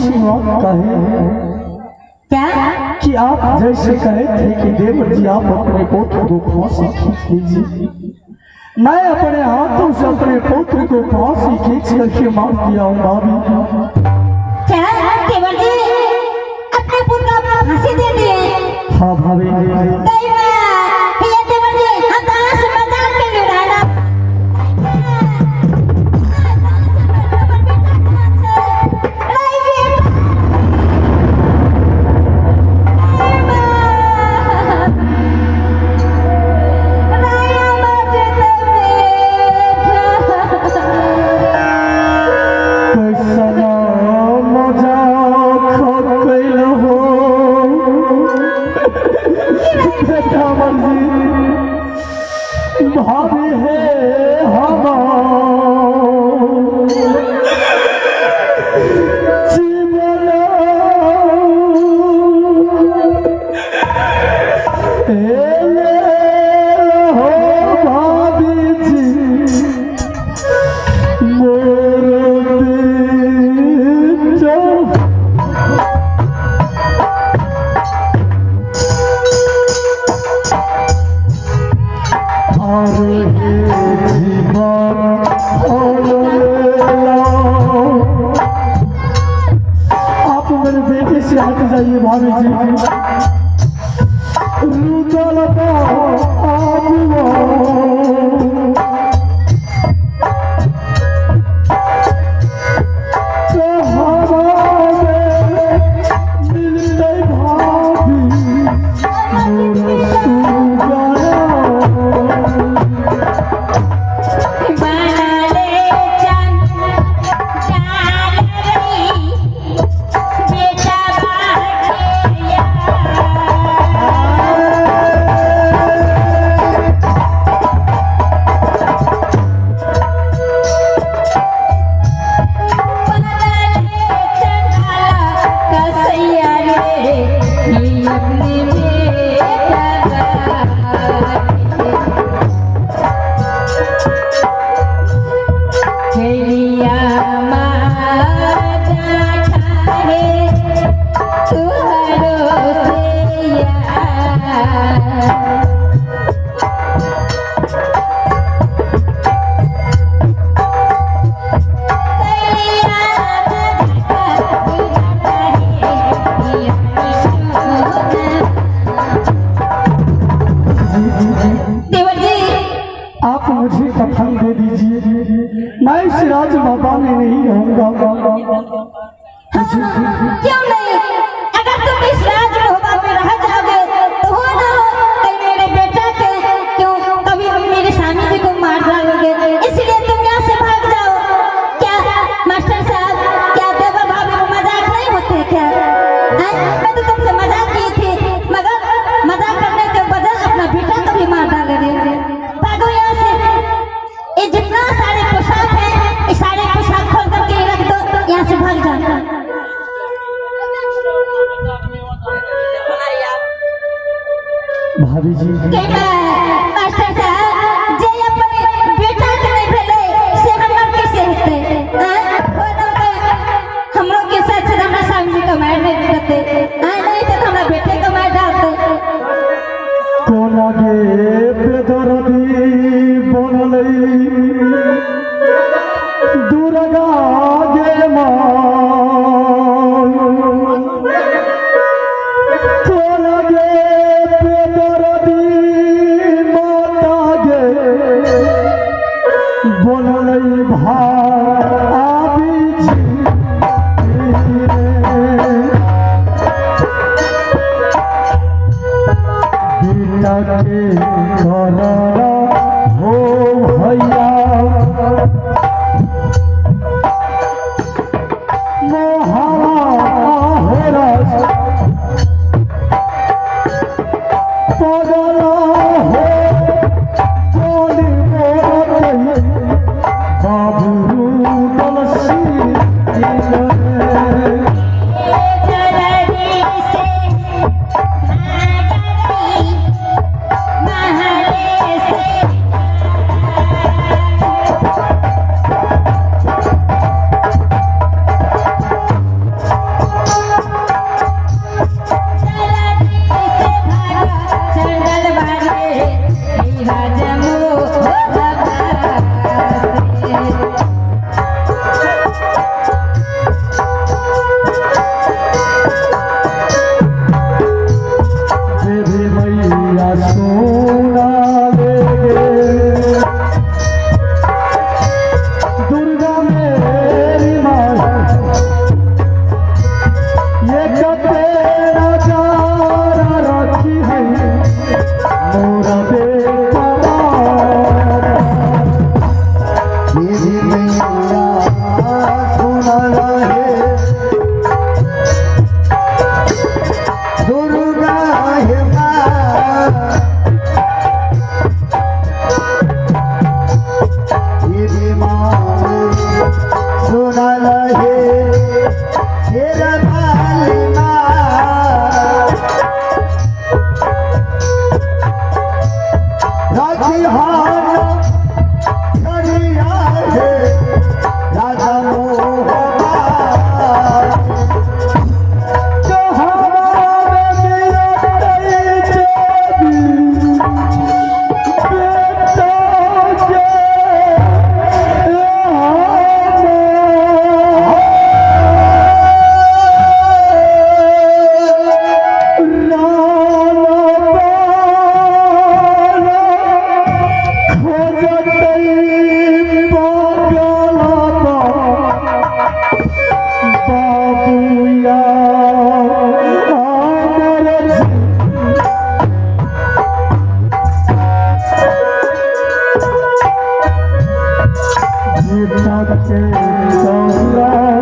सी बात कहे क्या कि आप जैसे कहे थे कि देवर जी आप अपने पुत्र को फांसी खींच लीजिए, मैं अपने हाथों से अपने पुत्र को फांसी खींच करके मार दिया हूँ भाभी। क्या देवर जी अपने पुत्र को फांसी दे दिए? हाँ भाभी। ये देवर जी हम कहाँ से मजाक कर रहा है? भाभी है जीवन हो भाभी जी मोर आप मेरे बेटे से हट जाइए भाभी जी। आप मुझे कफन दे दीजिए, मैं इस राज बाबा में नहीं रहूंगा। क्यों नहीं? अगर तुम इस राज बाबा में रह जाओगे तो हो ना हो कहीं मेरे बेटा के क्यों कभी मेरे स्वामी जी को मार डालोगे, इसलिए तुम यहाँ से भाग जाओ। क्या मास्टर साहब, क्या देवर भाभी को मजाक नहीं होते क्या? मैं तो तुमसे मजाक की थी, मगर मजाक करने के बजाय अपना बेटा को भी मार डालोगे। भागो यहाँ से। ये जितना सारे पोशाक है ये सारे पोशाक खोल करके रख दो, यहाँ से भाग जाओ। भाभी जी मास्टर साहब जे अपने बेटा के नहीं भेले से हमर कैसे हेते? हमरो के साथ हमरा स्वामी जी को मार नहीं देते, नहीं तो हमरा बेटे को मार डालते। कोना के बेदर्दी बनलई दुर्गा गे माँ, कोना के बेदर्दी माता गे बनलई भाभी जी। बेटा के करना हो भैया मोहरा पगला हो कौन मोरत बाबू तुलसी रहे तेरा भालना राखी हान करिया है राजा मोहबा के